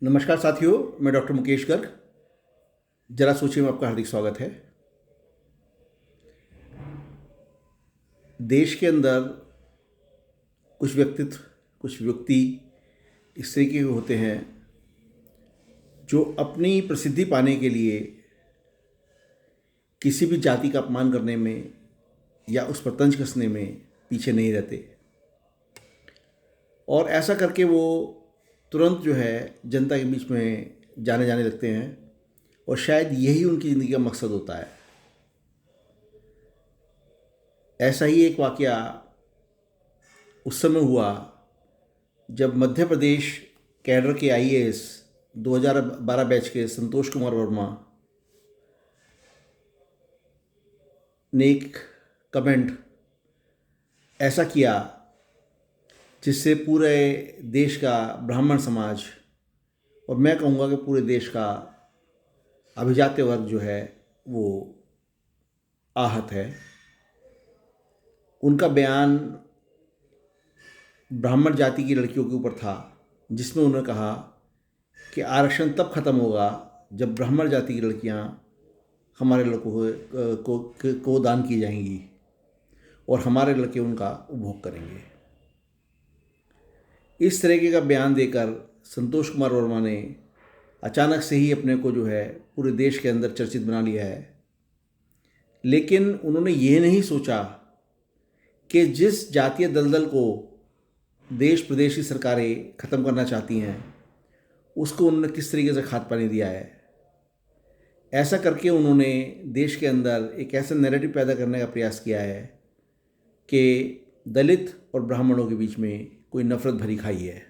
नमस्कार साथियों, मैं डॉक्टर मुकेश गर्ग। जरा सोचिए में आपका हार्दिक स्वागत है। देश के अंदर कुछ व्यक्तित्व, कुछ व्यक्ति इस तरीके के होते हैं जो अपनी प्रसिद्धि पाने के लिए किसी भी जाति का अपमान करने में या उस पर तंज कसने में पीछे नहीं रहते, और ऐसा करके वो तुरंत जो है जनता के बीच में जाने लगते हैं, और शायद यही उनकी ज़िंदगी का मकसद होता है। ऐसा ही एक वाकया उस समय हुआ जब मध्य प्रदेश कैडर के आईएएस 2012 बैच के संतोष कुमार वर्मा ने एक कमेंट ऐसा किया जिससे पूरे देश का ब्राह्मण समाज, और मैं कहूँगा कि पूरे देश का अभिजात्य वर्ग जो है वो आहत है। उनका बयान ब्राह्मण जाति की लड़कियों के ऊपर था, जिसमें उन्होंने कहा कि आरक्षण तब खत्म होगा जब ब्राह्मण जाति की लड़कियां हमारे लड़कों को दान की जाएंगी और हमारे लड़के उनका उपभोग करेंगे। इस तरीके का बयान देकर संतोष कुमार वर्मा ने अचानक से ही अपने को जो है पूरे देश के अंदर चर्चित बना लिया है। लेकिन उन्होंने ये नहीं सोचा कि जिस जातीय दलदल को देश प्रदेश की सरकारें ख़त्म करना चाहती हैं उसको उन्होंने किस तरीके से खाद पानी दिया है। ऐसा करके उन्होंने देश के अंदर एक ऐसा नैरेटिव पैदा करने का प्रयास किया है कि दलित और ब्राह्मणों के बीच में कोई नफरत भरी खाई है।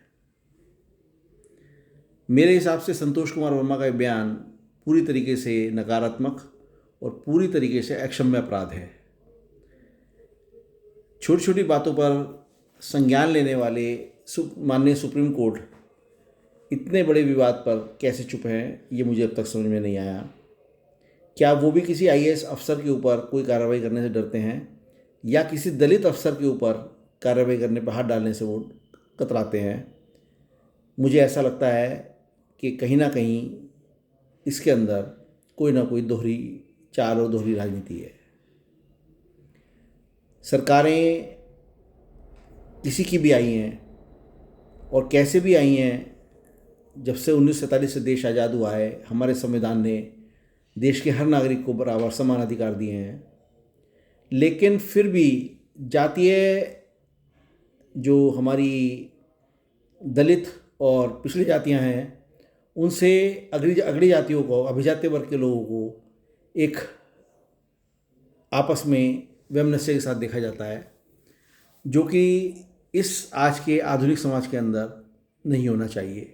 मेरे हिसाब से संतोष कुमार वर्मा का बयान पूरी तरीके से नकारात्मक और पूरी तरीके से अक्षम्य अपराध है। छोटी छोटी बातों पर संज्ञान लेने वाले माननीय सुप्रीम कोर्ट इतने बड़े विवाद पर कैसे चुप हैं, ये मुझे अब तक समझ में नहीं आया। क्या वो भी किसी आईएएस अफसर के ऊपर कोई कार्रवाई करने से डरते हैं, या किसी दलित अफसर के ऊपर कार्रवाई करने पर हाथ डालने से वो कतराते हैं? मुझे ऐसा लगता है कि कहीं ना कहीं इसके अंदर कोई ना कोई दोहरी चाल और दोहरी राजनीति है। सरकारें किसी की भी आई हैं और कैसे भी आई हैं, जब से 1947 से देश आज़ाद हुआ है, हमारे संविधान ने देश के हर नागरिक को बराबर समान अधिकार दिए हैं। लेकिन फिर भी जातीय जो हमारी दलित और पिछड़ी जातियां हैं, उनसे अगड़ी जातियों को, अभिजात्य वर्ग के लोगों को एक आपस में वैमनस्य के साथ देखा जाता है, जो कि इस आज के आधुनिक समाज के अंदर नहीं होना चाहिए।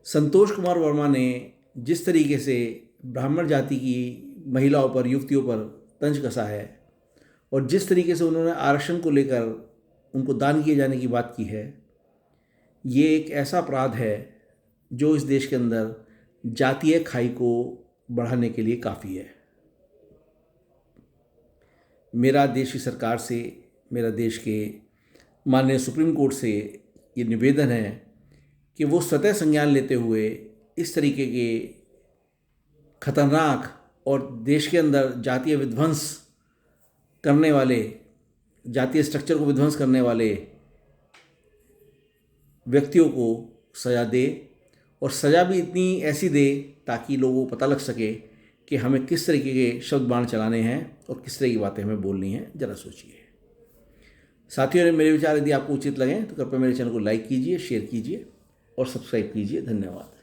संतोष कुमार वर्मा ने जिस तरीके से ब्राह्मण जाति की महिलाओं पर, युवतियों पर तंज कसा है, और जिस तरीके से उन्होंने आरक्षण को लेकर उनको दान किए जाने की बात की है, ये एक ऐसा अपराध है जो इस देश के अंदर जातीय खाई को बढ़ाने के लिए काफ़ी है। मेरा देश की सरकार से, मेरा देश के माननीय सुप्रीम कोर्ट से ये निवेदन है कि वो स्वतः संज्ञान लेते हुए इस तरीके के खतरनाक और देश के अंदर जातीय विध्वंस करने वाले, जातीय स्ट्रक्चर को विध्वंस करने वाले व्यक्तियों को सज़ा दे, और सज़ा भी इतनी ऐसी दे ताकि लोगों को पता लग सके कि हमें किस तरीके के शब्द बाण चलाने हैं और किस तरह की बातें हमें बोलनी हैं। ज़रा सोचिए साथियों, मेरे विचार यदि आपको उचित लगें तो कृपया मेरे चैनल को लाइक कीजिए, शेयर कीजिए और सब्सक्राइब कीजिए। धन्यवाद।